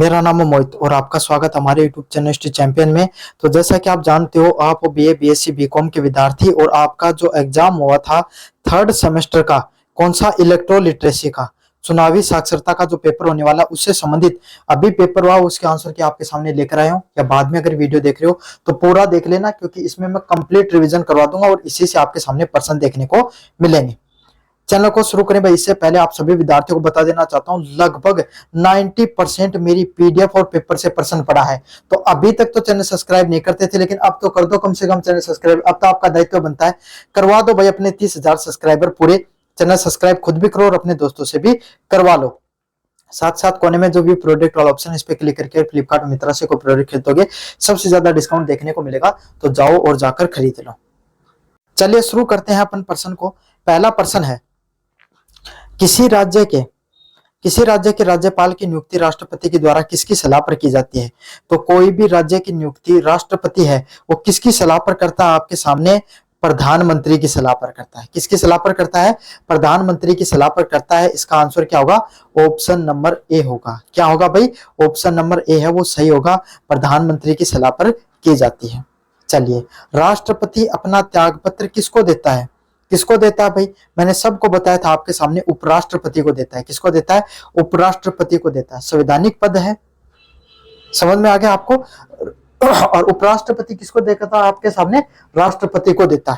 मेरा नाम है मोहित और आपका स्वागत हमारे YouTube चैनल स्टडी चैंपियन में। तो जैसा कि आप जानते हो, आप बीए बीएससी बीकॉम के विद्यार्थी और आपका जो एग्जाम हुआ था थर्ड सेमेस्टर का, कौन सा, इलेक्ट्रो लिटरेसी का, चुनावी साक्षरता का जो पेपर होने वाला उससे संबंधित अभी पेपर हुआ, उसके आंसर के आपके सामने लेकर आया हूँ। या बाद में अगर वीडियो देख रहे हो तो पूरा देख लेना, क्योंकि इसमें मैं कंप्लीट रिविजन करवा दूंगा और इसी से आपके सामने प्रश्न देखने को मिलेंगे। चैनल को शुरू करें भाई, इससे पहले आप सभी विद्यार्थियों को बता देना चाहता हूं, लगभग 90% मेरी पीडीएफ और पेपर से प्रश्न पड़ा है। तो अभी तक तो चैनल सब्सक्राइब नहीं करते थे, लेकिन अब तो कर दो कम से कम चैनल सब्सक्राइब। अब तो आपका दायित्व बनता है, करवा दो भाई अपने 30,000 सब्सक्राइबर पूरे। चैनल सब्सक्राइब खुद भी करो और अपने दोस्तों से भी करवा लो। साथ साथ कोने में जो भी प्रोडक्ट वाला ऑप्शन है, इस पे क्लिक करके फ्लिपकार्ट मित्रा से कोई प्रोडक्ट खरीदोगे सबसे ज्यादा डिस्काउंट देखने को मिलेगा, तो जाओ और जाकर खरीद लो। चलिए शुरू करते हैं अपन प्रश्न को। पहला प्रश्न है, किसी राज्य के राज्यपाल की नियुक्ति राष्ट्रपति के द्वारा किसकी सलाह पर की जाती है? तो कोई भी राज्य की नियुक्ति राष्ट्रपति है वो किसकी सलाह पर करता है? आपके सामने प्रधानमंत्री की सलाह पर करता है। किसकी सलाह पर करता है? प्रधानमंत्री की सलाह पर करता है। इसका आंसर क्या होगा? ऑप्शन नंबर ए होगा। क्या होगा भाई? ऑप्शन नंबर ए है वो सही होगा, प्रधानमंत्री की सलाह पर की जाती है। चलिए, राष्ट्रपति अपना त्याग पत्र किसको देता है? किसको देता है भाई? मैंने सबको बताया था आपके सामने, उपराष्ट्रपति को देता है। किसको देता है? उपराष्ट्रपति को देता है। संवैधानिक पद है, समझ में आ गया आपको? और उपराष्ट्रपति किसको देता है आपके सामने? राष्ट्रपति को देता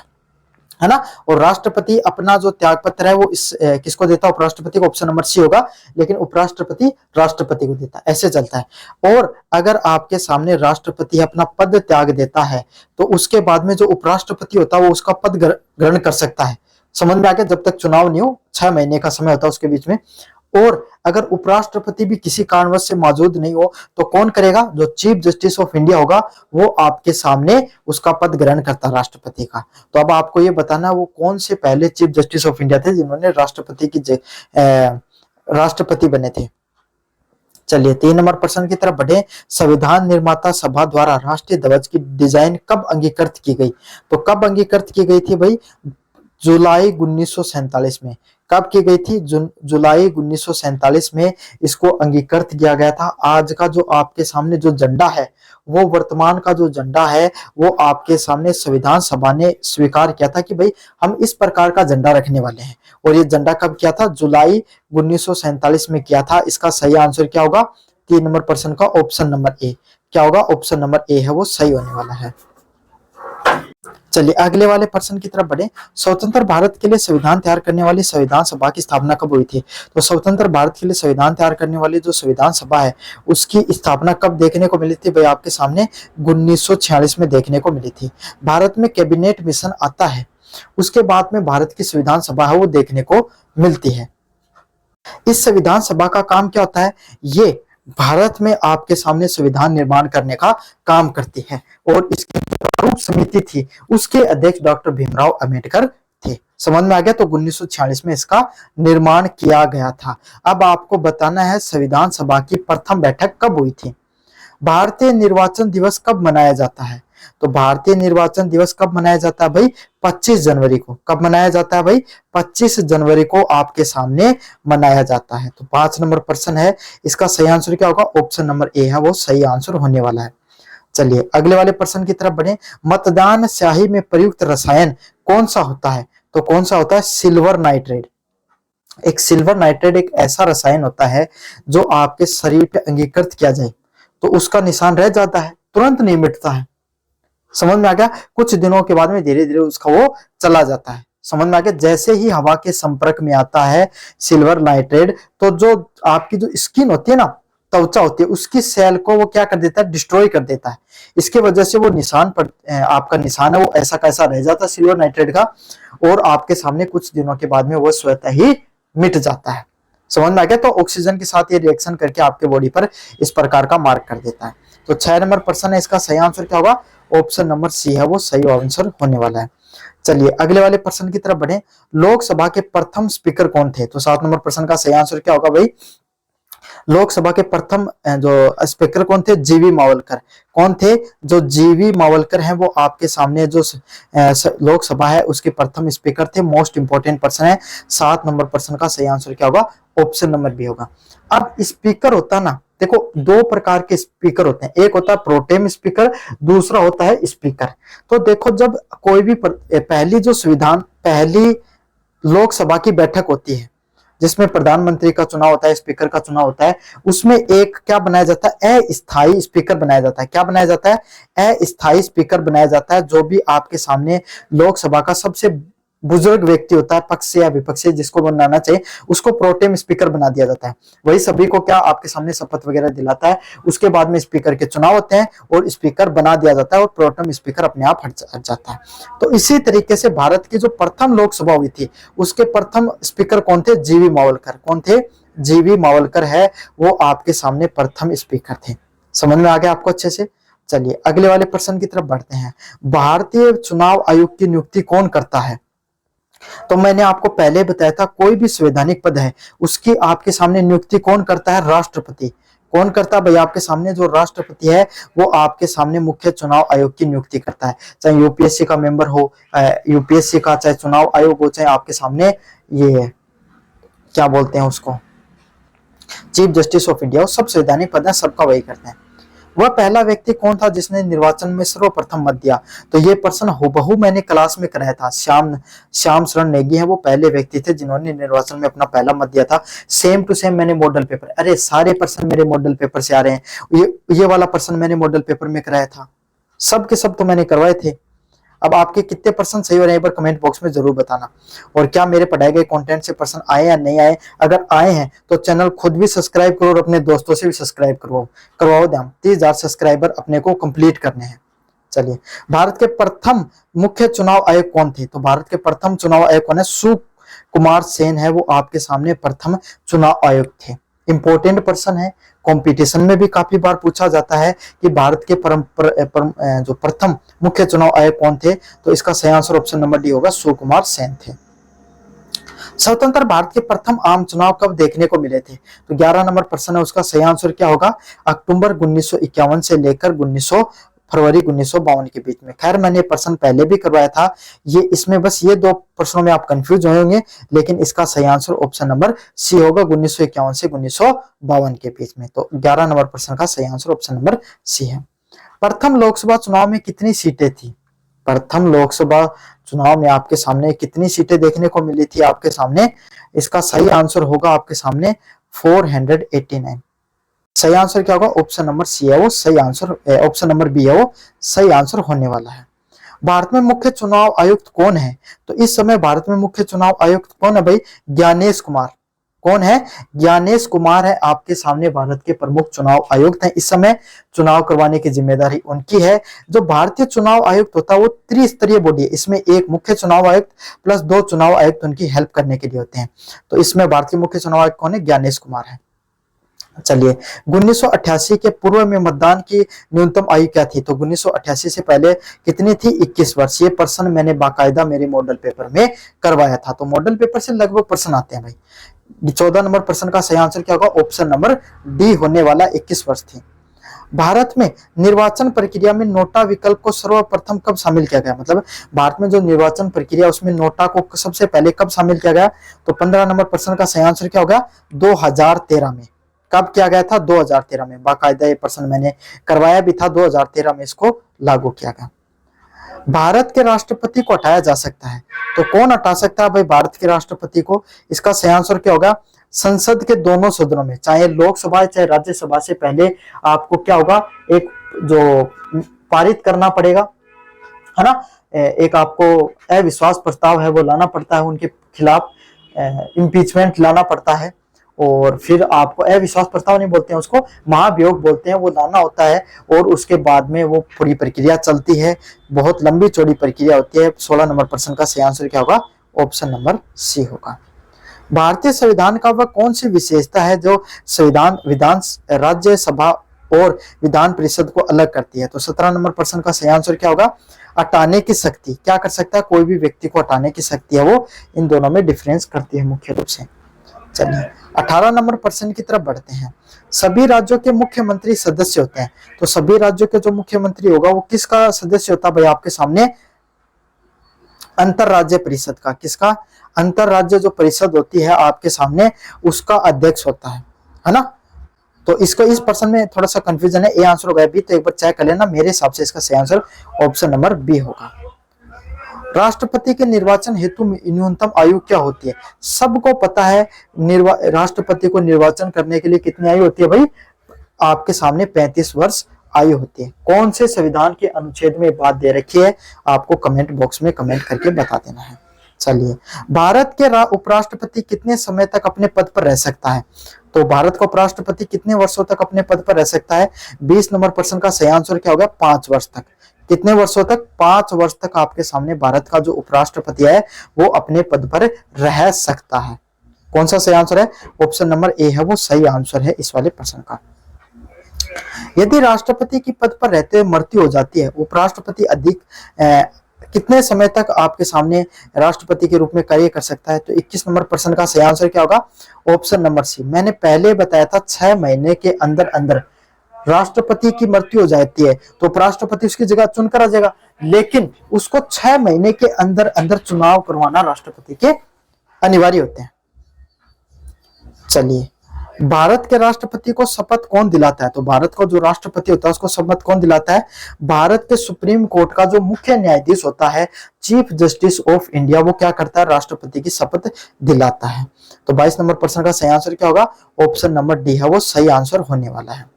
है ना। और राष्ट्रपति अपना जो त्याग पत्र है वो किसको देता है? उपराष्ट्रपति को। ऑप्शन नंबर सी होगा, लेकिन उपराष्ट्रपति राष्ट्रपति को देता है, ऐसे चलता है। और अगर आपके सामने राष्ट्रपति अपना पद त्याग देता है तो उसके बाद में जो उपराष्ट्रपति होता है वो उसका पद ग्रहण कर सकता है। समझ में आ गया? जब तक चुनाव नहीं हो, 6 महीने का समय होता है उसके बीच में। और अगर उपराष्ट्रपति भी किसी कारणवश से मौजूद नहीं हो तो कौन करेगा? जो चीफ जस्टिस ऑफ इंडिया होगा वो आपके सामने उसका पद ग्रहण करता है, राष्ट्रपति का। तो अब आपको ये बताना वो कौन से पहले चीफ जस्टिस ऑफ इंडिया थे जिन्होंने राष्ट्रपति बने थे। चलिए 3 नंबर प्रश्न की तरफ बढ़े। संविधान निर्माता सभा द्वारा राष्ट्रीय ध्वज की डिजाइन कब अंगीकृत की गई? तो कब अंगीकृत की गई थी भाई? जुलाई 1947 में। कब की गई थी? जुलाई 1947 में इसको अंगीकृत किया गया था। आज का जो आपके सामने जो झंडा है, वो वर्तमान का जो झंडा है वो आपके सामने संविधान सभा ने स्वीकार किया था कि भाई हम इस प्रकार का झंडा रखने वाले हैं। और ये झंडा कब किया था? जुलाई 1947 में किया था। इसका सही आंसर क्या होगा? 3 नंबर प्रश्न का ऑप्शन नंबर ए। क्या होगा? ऑप्शन नंबर ए है वो सही होने वाला है। चलिए अगले वाले प्रश्न की तरफ बढ़े। स्वतंत्र भारत के लिए संविधान तैयार करने वाली संविधान सभा की स्थापना कब हुई थी? तो स्वतंत्र भारत के लिए संविधान तैयार करने वाली जो संविधान सभा है उसकी स्थापना कब देखने को मिली थी भाई? आपके सामने 1946 में देखने को मिली थी। भारत में कैबिनेट मिशन आता है, उसके बाद में भारत की संविधान सभा है वो देखने को मिलती है। इस संविधान सभा का काम क्या होता है? ये भारत में आपके सामने संविधान निर्माण करने का काम करती है। और इसकी प्रारूप समिति थी, उसके अध्यक्ष डॉक्टर भीमराव अंबेडकर थे। समझ में आ गया? तो 1946 में इसका निर्माण किया गया था। अब आपको बताना है संविधान सभा की प्रथम बैठक कब हुई थी। भारतीय निर्वाचन दिवस कब मनाया जाता है? तो भारतीय निर्वाचन दिवस कब मनाया जाता है भाई? 25 जनवरी को। कब मनाया जाता है भाई? 25 जनवरी को आपके सामने मनाया जाता है। तो 5 नंबर प्रश्न है, इसका सही आंसर क्या होगा? ऑप्शन नंबर ए है वो सही आंसर होने वाला है। चलिए अगले वाले प्रश्न की तरफ बढ़े। मतदान स्याही में प्रयुक्त रसायन कौन सा होता है? तो कौन सा होता है? Silver nitrate. एक सिल्वर नाइट्रेट एक ऐसा रसायन होता है जो आपके शरीर पे अंगीकृत किया जाए तो उसका निशान रह जाता है, तुरंत नहीं मिटता है। समझ में आ गया? कुछ दिनों के बाद में धीरे धीरे उसका वो चला जाता है। समझ में आ गया? जैसे ही हवा के संपर्क में आता है सिल्वर नाइट्रेट, तो जो आपकी जो स्किन होती है ना, त्वचा होती है, उसकी सेल को वो क्या कर देता है? डिस्ट्रॉय कर देता है। इसके वजह से वो निशान पर आपका निशान है वो ऐसा कैसा रह जाता है सिल्वर नाइट्रेट का, और आपके सामने कुछ दिनों के बाद में वो स्वतः ही मिट जाता है। समझ में आ गया? तो ऑक्सीजन के साथ ये रिएक्शन करके आपके बॉडी पर इस प्रकार का मार्क कर देता है। तो 6 नंबर प्रश्न है, इसका सही आंसर क्या होगा? ऑप्शन नंबर सी है वो सही आंसर होने वाला है। चलिए अगले वाले प्रश्न की तरफ बढ़े। लोकसभा के प्रथम स्पीकर कौन थे? तो 7 नंबर प्रश्न का सही आंसर क्या होगा भाई? लोकसभा के प्रथम जो स्पीकर कौन थे? जीवी मावलकर। कौन थे? जो जीवी मावलकर हैं वो आपके सामने जो लोकसभा है उसके प्रथम स्पीकर थे। मोस्ट इंपोर्टेंट प्रश्न है। 7 नंबर प्रश्न का सही आंसर क्या होगा? ऑप्शन नंबर बी होगा। अब स्पीकर होता ना, देखो दो प्रकार के स्पीकर होते हैं, एक होता है प्रोटेम स्पीकर, दूसरा होता है स्पीकर। तो देखो जब कोई भी पहली जो संविधान पहली लोकसभा की बैठक होती है जिसमें प्रधानमंत्री का चुनाव होता है, स्पीकर का चुनाव होता है, उसमें एक क्या बनाया जाता है, अस्थायी स्पीकर बनाया जाता है। क्या बनाया जाता है, अस्थायी स्पीकर बनाया जाता है। जो भी आपके सामने लोकसभा का सबसे बुजुर्ग व्यक्ति होता है, पक्ष से या विपक्ष से, जिसको बनाना चाहिए उसको प्रोटेम स्पीकर बना दिया जाता है। वही सभी को क्या आपके सामने शपथ वगैरह दिलाता है। उसके बाद में स्पीकर के चुनाव होते हैं और स्पीकर बना दिया जाता है और प्रोटेम स्पीकर अपने आप हट जाता है। तो इसी तरीके से भारत की जो प्रथम लोकसभा हुई थी उसके प्रथम स्पीकर कौन थे, जीवी मावलकर। कौन थे, जीवी मावलकर है वो आपके सामने प्रथम स्पीकर थे। समझ में आ गया आपको अच्छे से। चलिए अगले वाले प्रश्न की तरफ बढ़ते हैं। भारतीय चुनाव आयोग की नियुक्ति कौन करता है। तो मैंने आपको पहले बताया था कोई भी संवैधानिक पद है उसकी आपके सामने नियुक्ति कौन करता है, राष्ट्रपति। कौन करता है भाई, आपके सामने जो राष्ट्रपति है वो आपके सामने मुख्य चुनाव आयोग की नियुक्ति करता है। चाहे यूपीएससी का मेंबर हो, यूपीएससी का, चाहे चुनाव आयोग हो, चाहे आपके सामने ये क्या बोलते हैं उसको, चीफ जस्टिस ऑफ इंडिया, सब संवैधानिक पद है, सबका वही करते हैं। वह पहला व्यक्ति कौन था जिसने निर्वाचन में सर्वप्रथम मत दिया। तो ये प्रश्न हुबहू मैंने क्लास में कराया था। श्याम शरण नेगी है वो पहले व्यक्ति थे जिन्होंने निर्वाचन में अपना पहला मत दिया था। सेम टू सेम मैंने मॉडल पेपर, अरे सारे प्रश्न मेरे मॉडल पेपर से आ रहे हैं। ये वाला प्रश्न मैंने मॉडल पेपर में कराया था, सब के सब तो मैंने करवाए थे। अब आपके कितने प्रश्न सही हो रहे हैं एक बार कमेंट बॉक्स में जरूर बताना। और क्या मेरे पढ़ाए गए कंटेंट से प्रश्न आए या नहीं आए, अगर आए हैं तो चैनल खुद भी सब्सक्राइब करो और अपने दोस्तों से भी सब्सक्राइब करवाओ ध्यान। 30,000 सब्सक्राइबर अपने को कंप्लीट करने हैं। चलिए, भारत के प्रथम मुख्य चुनाव आयोग कौन थे। तो भारत के प्रथम चुनाव आयोग कौन है, सुकुमार सेन है वो आपके सामने प्रथम चुनाव आयोग थे। इंपॉर्टेंट पर्सन है, कंपटीशन में भी काफी बार पूछा जाता है कि भारत के जो प्रथम मुख्य चुनाव आयोग कौन थे। तो इसका सही आंसर ऑप्शन नंबर डी होगा, सुकुमार सेन थे। स्वतंत्र भारत के प्रथम आम चुनाव कब देखने को मिले थे। तो 11 नंबर प्रश्न है, उसका सही आंसर क्या होगा, अक्टूबर 1951 से लेकर फरवरी 1952 के बीच में। खैर मैंने प्रश्न पहले भी करवाया था, ये इसमें बस ये दो प्रश्नों में आप कंफ्यूज होंगे, लेकिन इसका सही आंसर ऑप्शन नंबर सी होगा, 1951 से 1952 के बीच में। तो 11 नंबर प्रश्न का सही आंसर ऑप्शन नंबर सी है। प्रथम लोकसभा चुनाव में कितनी सीटें थी। प्रथम लोकसभा चुनाव में आपके सामने कितनी सीटें देखने को मिली थी आपके सामने, इसका सही आंसर होगा आपके सामने 489। सही आंसर क्या होगा, ऑप्शन नंबर सी है वो सही आंसर, ऑप्शन नंबर बी है वो सही आंसर होने वाला है। भारत में मुख्य चुनाव आयुक्त कौन है। तो इस समय भारत में मुख्य चुनाव आयुक्त कौन है भाई, ज्ञानेश कुमार। कौन है, ज्ञानेश कुमार है आपके सामने भारत के प्रमुख चुनाव आयुक्त हैं। इस समय चुनाव करवाने की जिम्मेदारी उनकी है। जो भारतीय चुनाव आयुक्त होता है वो त्रिस्तरीय बॉडी है, इसमें एक मुख्य चुनाव आयुक्त प्लस 2 चुनाव आयुक्त उनकी हेल्प करने के लिए होते हैं। तो इसमें भारतीय मुख्य चुनाव आयुक्त कौन है, ज्ञानेश कुमार है। चलिए, 1988 के पूर्व में मतदान की न्यूनतम आयु क्या थी। तो 1988 से पहले कितनी थी, 21 वर्ष। ये प्रश्न मैंने बाकायदा मेरे मॉडल पेपर में करवाया था। तो मॉडल पेपर से लगभग प्रश्न आते हैं भाई। 14 नंबर प्रश्न का सही आंसर क्या होगा, ऑप्शन नंबर डी होने वाला, 21 वर्ष थी। भारत में निर्वाचन प्रक्रिया में नोटा विकल्प को सर्वप्रथम कब शामिल किया गया। मतलब भारत में जो निर्वाचन प्रक्रिया उसमें नोटा को सबसे पहले कब शामिल किया गया। तो 15 नंबर प्रश्न का सही आंसर क्या होगा, 2013 में। कब किया गया था, 2013 में। बाकायदा ये प्रश्न मैंने करवाया भी था, 2013 में इसको लागू किया गया। भारत के राष्ट्रपति को हटाया जा सकता है, तो कौन हटा सकता है भाई भारत के राष्ट्रपति को। इसका सही आंसर क्या होगा, संसद के दोनों सदनों में, चाहे लोकसभा चाहे राज्यसभा से पहले आपको क्या होगा, एक जो पारित करना पड़ेगा, है ना, एक आपको अविश्वास प्रस्ताव है वो लाना पड़ता है, उनके खिलाफ इम्पीचमेंट लाना पड़ता है। और फिर आपको अविश्वास प्रस्ताव नहीं बोलते हैं उसको, महाभियोग बोलते हैं, वो लाना होता है। और उसके बाद में वो पूरी प्रक्रिया चलती है, बहुत लंबी चौड़ी प्रक्रिया होती है। 16 नंबर प्रश्न का सही आंसर क्या होगा, ऑप्शन नंबर सी होगा। भारतीय संविधान का वह कौन सी विशेषता है जो विधान राज्यसभा और विधान परिषद को अलग करती है। तो 17 नंबर प्रश्न का सही आंसर क्या होगा, हटाने की शक्ति। क्या कर सकता है, कोई भी व्यक्ति को हटाने की शक्ति है वो, इन दोनों में डिफरेंस करती है मुख्य रूप से। चलिए 18 नंबर प्रश्न की तरफ बढ़ते हैं। सभी राज्यों के मुख्यमंत्री सदस्य होते हैं, तो सभी राज्यों के जो मुख्यमंत्री होगा वो किसका सदस्य होता है भाई आपके सामने, अंतर राज्य परिषद का। किसका? अंतर राज्य जो परिषद होती है आपके सामने, उसका अध्यक्ष होता है ना। तो इसको इस प्रश्न में थोड़ा सा कंफ्यूजन है, ए आंसर होगा बी, तो एक बार चेक कर लेना। मेरे हिसाब से इसका सही आंसर ऑप्शन नंबर बी होगा। राष्ट्रपति के निर्वाचन हेतु न्यूनतम आयु क्या होती है? सबको पता है राष्ट्रपति को निर्वाचन करने के लिए कितनी आयु होती है भाई? आपके सामने 35 वर्ष आयु होती है। कौन से संविधान के अनुच्छेद में बात दे रखी है? आपको कमेंट बॉक्स में कमेंट करके बता देना है। चलिए, भारत के उपराष्ट्रपति कितने समय तक अपने पद पर रह सकता है? तो भारत का उपराष्ट्रपति कितने वर्षों तक अपने पद पर रह सकता है? 20 नंबर प्रश्न का सही आंसर क्या होगा? 5 वर्ष तक। कितने वर्षों तक? 5 वर्ष तक आपके सामने भारत का जो उपराष्ट्रपति है वो अपने पद पर रह सकता है। कौन सा सही आंसर है? ऑप्शन नंबर ए है वो सही आंसर है इस वाले प्रश्न का। यदि राष्ट्रपति की पद पर रहते हुए मृत्यु हो जाती है, उपराष्ट्रपति अधिक कितने समय तक आपके सामने राष्ट्रपति के रूप में कार्य कर सकता है? तो 21 नंबर प्रश्न का सही आंसर क्या होगा? Option number C. मैंने पहले बताया था 6 महीने के अंदर अंदर राष्ट्रपति की मृत्यु हो जाती है तो उपराष्ट्रपति उसकी जगह चुनकर आ जाएगा, लेकिन उसको 6 महीने के अंदर अंदर चुनाव करवाना राष्ट्रपति के अनिवार्य होते हैं। चलिए, भारत के राष्ट्रपति को शपथ कौन दिलाता है? तो भारत का जो राष्ट्रपति होता है उसको शपथ कौन दिलाता है? भारत के सुप्रीम कोर्ट का जो मुख्य न्यायाधीश होता है, चीफ जस्टिस ऑफ इंडिया, वो क्या करता है? राष्ट्रपति की शपथ दिलाता है। तो 22 नंबर प्रश्न का सही आंसर क्या होगा? ऑप्शन नंबर डी है वो सही आंसर होने वाला है।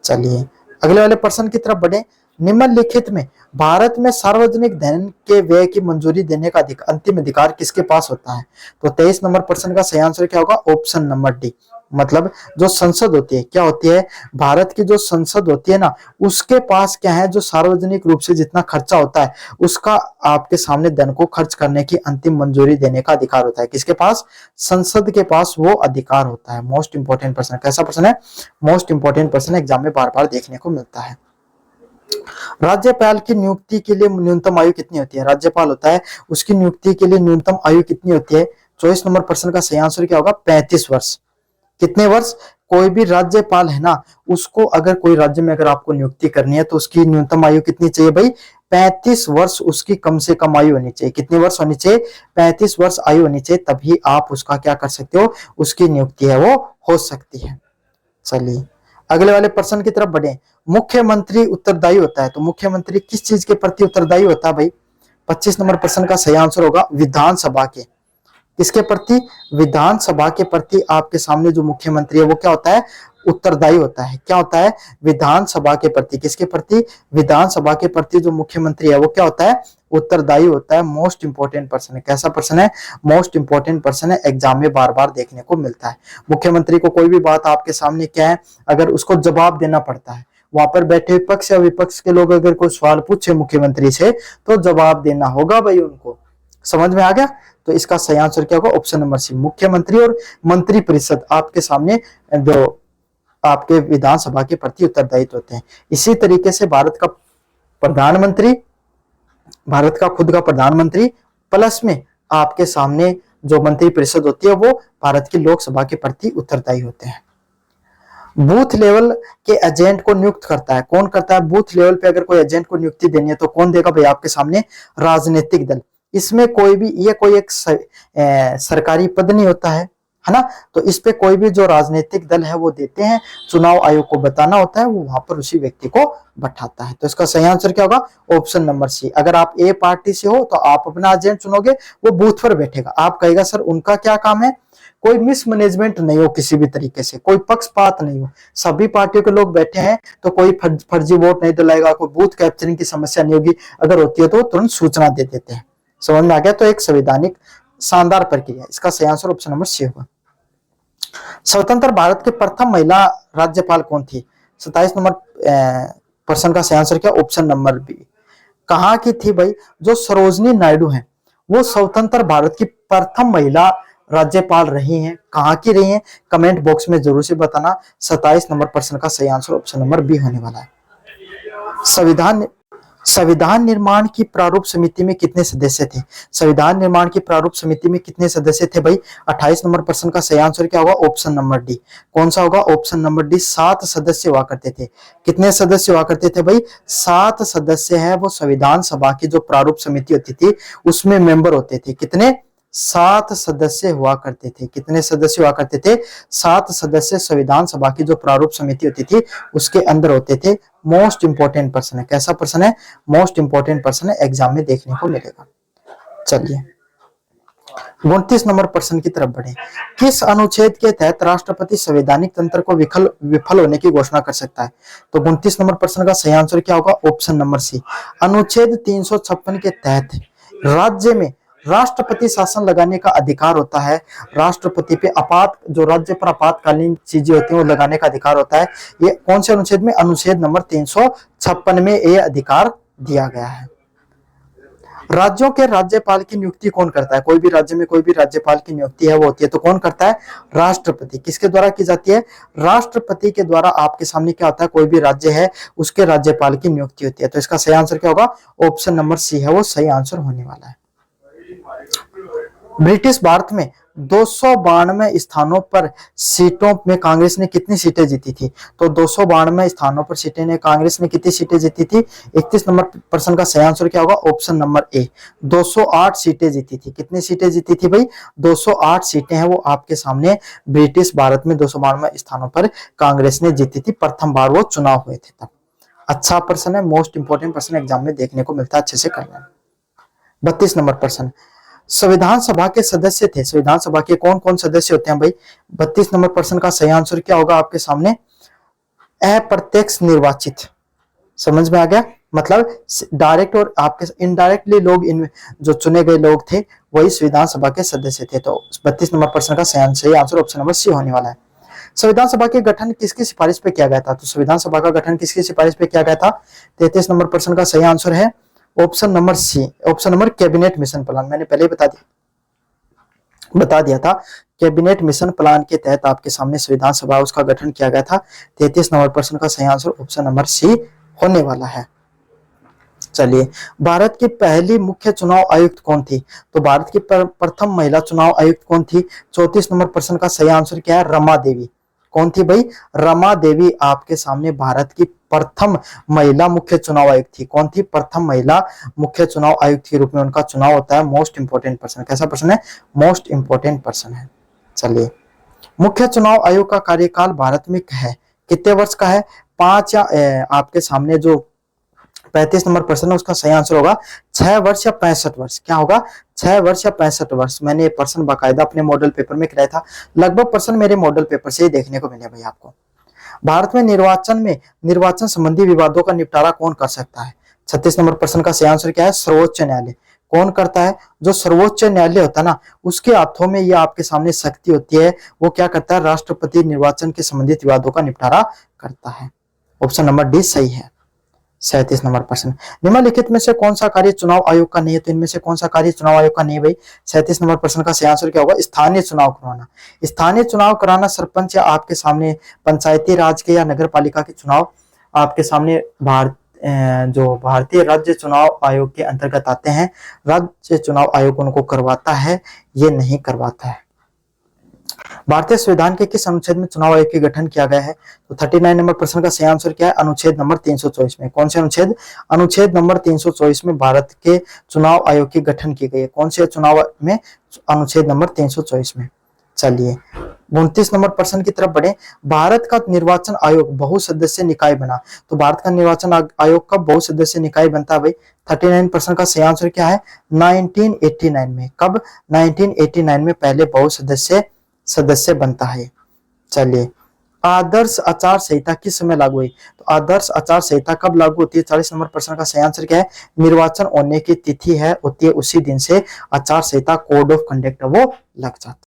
चलिए, अगले वाले प्रश्न की तरफ बढ़े। निम्नलिखित में भारत में सार्वजनिक धन के व्यय की मंजूरी देने का अंतिम अधिकार किसके पास होता है? तो 23 नंबर प्रश्न का सही आंसर क्या होगा? Option number D. मतलब जो संसद होती है, क्या होती है? भारत की जो संसद होती है ना, उसके पास क्या है? जो सार्वजनिक रूप से जितना खर्चा होता है उसका आपके सामने धन को खर्च करने की अंतिम मंजूरी देने का अधिकार होता है। किसके पास? संसद के पास वो अधिकार होता है। मोस्ट इंपोर्टेंट प्रश्न। कैसा प्रश्न है? मोस्ट इंपोर्टेंट प्रश्न, एग्जाम में बार बार देखने को मिलता है। राज्यपाल की नियुक्ति के लिए न्यूनतम आयु कितनी होती है? राज्यपाल होता है, उसकी नियुक्ति के लिए न्यूनतम आयु कितनी होती है? 24 नंबर प्रश्न का सही आंसर क्या होगा? 35 वर्ष। कितने वर्ष? कोई भी राज्यपाल है ना, उसको अगर कोई राज्य में अगर आपको नियुक्ति करनी है तो उसकी न्यूनतम आयु कितनी चाहिए भाई? 35 वर्ष उसकी कम से कम आयु होनी चाहिए। कितने वर्ष होनी चाहिए? 35 वर्ष आयु होनी चाहिए, तभी आप उसका क्या कर सकते हो? उसकी नियुक्ति है वो हो सकती है। चलिए, अगले वाले प्रश्न की तरफ बढ़े। मुख्यमंत्री उत्तरदायी होता है, तो मुख्यमंत्री किस चीज के प्रति उत्तरदायी होता है भाई? 25 नंबर प्रश्न का सही आंसर होगा विधानसभा के। किसके प्रति? विधानसभा के प्रति आपके सामने जो मुख्यमंत्री है वो क्या होता है? उत्तरदायी होता है। क्या होता है? विधानसभा के प्रति। किसके प्रति? विधानसभा के प्रति जो मुख्यमंत्री है वो क्या होता है? उत्तरदायी होता है। मोस्ट इंपोर्टेंट पर्सन है। कैसा पर्सन है? मोस्ट इंपोर्टेंट पर्सन है, एग्जाम में बार बार देखने को मिलता है। मुख्यमंत्री को कोई भी बात आपके सामने क्या है, अगर उसको जवाब देना पड़ता है, वहां पर बैठे पक्ष या विपक्ष के लोग अगर कोई सवाल पूछे मुख्यमंत्री से तो जवाब देना होगा भाई उनको। समझ में आ गया? तो इसका सही आंसर क्या होगा? Option number C. मुख्यमंत्री और मंत्री परिषद आपके सामने जो आपके विधानसभा के प्रति उत्तरदायित्व होते हैं। इसी तरीके से भारत का प्रधानमंत्री, भारत का खुद का प्रधानमंत्री प्लस में आपके सामने जो मंत्री परिषद होती है वो भारत की लोकसभा के प्रति उत्तरदायी होते हैं। बूथ लेवल के एजेंट को नियुक्त करता है, कौन करता है? बूथ लेवल पे अगर कोई एजेंट को नियुक्ति देनी है तो कौन देगा भाई? आपके सामने राजनीतिक दल। इसमें कोई भी, ये कोई एक सरकारी पद नहीं होता है ना, तो इस पे कोई भी जो राजनीतिक दल है वो देते हैं। चुनाव आयोग को बताना होता है, वो वहां पर उसी व्यक्ति को बैठाता है। तो इसका सही आंसर क्या होगा? Option number C. अगर आप ए पार्टी से हो तो आप अपना एजेंट चुनोगे, वो बूथ पर बैठेगा। आप कहेगा सर उनका क्या काम है? कोई मिसमैनेजमेंट नहीं हो किसी भी तरीके से, कोई पक्षपात नहीं हो, सभी पार्टियों के लोग बैठे हैं तो कोई फर्जी वोट नहीं दिलाएगा, कोई बूथ कैप्चरिंग की समस्या नहीं होगी। अगर होती है तो तुरंत सूचना दे देते हैं। समझ में आ गया? तो एक संवैधानिक शानदार प्रक्रिया। इसका सही आंसर ऑप्शन नंबर सी होगा। स्वतंत्र भारत के प्रथम महिला राज्यपाल कौन थी? 27 नंबर प्रश्न का सही आंसर क्या? Option number B. कहाँ की थी भाई? जो सरोजनी नायडू हैं वो स्वतंत्र भारत की प्रथम महिला राज्यपाल रही हैं। कहाँ की रही हैं? कमेंट बॉक्स में जरूर से बताना। 27 नंबर प्रश्न का सही आंसर ऑप्शन नंबर बी होने वाला है। संविधान निर्माण की प्रारूप समिति में कितने सदस्य थे? संविधान निर्माण की प्रारूप समिति में कितने सदस्य थे भाई? 28 नंबर प्रश्न का सही आंसर क्या होगा? Option number D. कौन सा होगा? Option number D. 7 सदस्य हुआ करते थे। कितने सदस्य हुआ करते थे भाई? 7 सदस्य है वो संविधान सभा की जो प्रारूप समिति होती थी उसमें मेंबर होते थे। कितने? 7 सदस्य हुआ करते थे। कितने सदस्य हुआ करते थे? 7 सदस्य संविधान सभा की जो प्रारूप समिति होती थी उसके अंदर होते थे। मोस्ट इंपोर्टेंट प्रश्न है। कैसा प्रश्न है? मोस्ट इंपोर्टेंट प्रश्न है, एग्जाम में देखने को मिलेगा। चलिए 29 नंबर प्रश्न की तरफ बढ़े। किस अनुच्छेद के तहत राष्ट्रपति संवैधानिक तंत्र को विफल होने की घोषणा कर सकता है? तो 29 नंबर प्रश्न का सही आंसर क्या होगा? Option number C. अनुच्छेद 356 के तहत राज्य में राष्ट्रपति शासन लगाने का अधिकार होता है। राष्ट्रपति पे जो राज्य पर आपातकालीन चीजें होती हैं वो लगाने का अधिकार होता है। ये कौन से अनुच्छेद में? अनुच्छेद नंबर 356 में ये अधिकार दिया गया है। राज्यों के राज्यपाल की नियुक्ति कौन करता है? कोई भी राज्य में कोई भी राज्यपाल की नियुक्ति है वो होती है तो कौन करता है? राष्ट्रपति। किसके द्वारा की जाती है? राष्ट्रपति के द्वारा। आपके सामने क्या होता है? कोई भी राज्य है उसके राज्यपाल की नियुक्ति होती है। तो इसका सही आंसर क्या होगा? ऑप्शन नंबर सी है वो सही आंसर होने वाला है। ब्रिटिश भारत में 292 स्थानों पर सीटों में कांग्रेस ने कितनी सीटें जीती थी? तो 292 स्थानों पर सीटें ने कांग्रेस ने कितनी सीटें जीती थी? 31 नंबर प्रश्न का सही आंसर क्या होगा? Option number A. 208 सीटें जीती थी। कितनी सीटें जीती थी भाई? 208 सीटें हैं वो आपके सामने ब्रिटिश भारत में 292 स्थानों पर कांग्रेस ने जीती थी। प्रथम बार वो चुनाव हुए थे तब। अच्छा प्रश्न है, मोस्ट इंपोर्टेंट प्रश्न एग्जाम में देखने को मिलता है, अच्छे से करना। 32 नंबर प्रश्न। संविधान सभा के सदस्य थे। संविधान सभा के कौन कौन सदस्य होते हैं भाई? 32 नंबर प्रश्न का सही आंसर क्या होगा आपके सामने? अप्रत्यक्ष निर्वाचित। समझ में आ गया? मतलब डायरेक्ट और आपके इनडायरेक्टली लोग इन जो चुने गए लोग थे वही संविधान सभा के सदस्य थे। तो 32 नंबर प्रश्न का सही आंसर ऑप्शन नंबर सी होने वाला है। संविधान सभा के गठन किसकी सिफारिश पे किया गया था? तो संविधान सभा का गठन किसकी सिफारिश पे किया गया था? 33 नंबर प्रश्न का सही आंसर है option number C. Option number cabinet mission plan. मैंने पहले ही बता दिया था। कैबिनेट मिशन प्लान के तहत आपके सामने संविधान सभा उसका गठन किया गया था। 33 नंबर प्रश्न का सही आंसर ऑप्शन नंबर सी होने वाला है। चलिए, भारत की पहली मुख्य चुनाव आयुक्त कौन थी? तो भारत की प्रथम महिला चुनाव आयुक्त कौन थी? 34 नंबर प्रश्न का सही आंसर क्या है? रमा देवी। कौन थी भाई? रमा देवी आपके सामने भारत की प्रथम महिला मुख्य चुनाव आयुक्त थी। कौन थी? प्रथम महिला मुख्य चुनाव आयुक्त के रूप में उनका चुनाव होता है। मोस्ट इंपोर्टेंट प्रश्न। कैसा प्रश्न है? मोस्ट इंपोर्टेंट प्रश्न है। चलिए, मुख्य चुनाव आयोग का कार्यकाल भारत में है कितने वर्ष का है? 5 या आपके सामने जो 35 नंबर प्रश्न है उसका सही आंसर होगा 6 वर्ष या 65 वर्ष। क्या होगा? 6 वर्ष या 65 वर्ष। मैंने ये प्रश्न बाकायदा अपने मॉडल पेपर में कराया था। लगभग प्रश्न मेरे मॉडल पेपर से ही देखने को मिले भाई आपको। भारत में निर्वाचन संबंधी विवादों का निपटारा कौन कर सकता है? 36 नंबर प्रश्न का सही आंसर क्या है? सर्वोच्च न्यायालय। कौन करता है? जो सर्वोच्च न्यायालय होता है ना उसके हाथों में ये आपके सामने शक्ति होती है। वो क्या करता है? राष्ट्रपति निर्वाचन के संबंधित विवादों का निपटारा करता है। ऑप्शन नंबर डी सही है। 37 नंबर प्रश्न। निम्नलिखित में से कौन सा कार्य चुनाव आयोग का नहीं है? तो इनमें से कौन सा कार्य चुनाव आयोग का नहीं है भाई? 37 नंबर प्रश्न का सही आंसर क्या होगा? स्थानीय चुनाव करवाना। स्थानीय चुनाव कराना सरपंच या आपके सामने पंचायती राज के या नगर पालिका के चुनाव आपके सामने जो भारतीय राज्य चुनाव आयोग के अंतर्गत आते हैं। राज्य चुनाव आयोग उनको करवाता है, ये नहीं करवाता है। भारतीय संविधान के किस अनुच्छेद में चुनाव आयोग के गठन किया गया है? तो 39 नंबर प्रश्न का सही आंसर क्या है? अनुच्छेद नंबर 324 में। कौन से अनुच्छेद? अनुच्छेद नंबर 324 में भारत के चुनाव आयोग की गठन की गई है। कौन से चुनाव में? अनुच्छेद नंबर 324 में। चलिए 29 नंबर प्रश्न की तरफ बढ़े। भारत का निर्वाचन आयोग बहुसदस्यीय निकाय बना। तो भारत का निर्वाचन आयोग का बहुसदस्यीय निकाय बनता है भाई? 39 प्रश्न का सही आंसर क्या है? 1989 में। कब? 1989 में पहले बहुसदस्यीय सदस्य बनता है। चलिए, आदर्श आचार संहिता किस समय लागू हुई? तो आदर्श आचार संहिता कब लागू होती है? 40 नंबर प्रश्न का सही आंसर क्या है? निर्वाचन होने की तिथि है होती है उसी दिन से आचार संहिता कोड ऑफ कंडक्ट वो लग जाता है।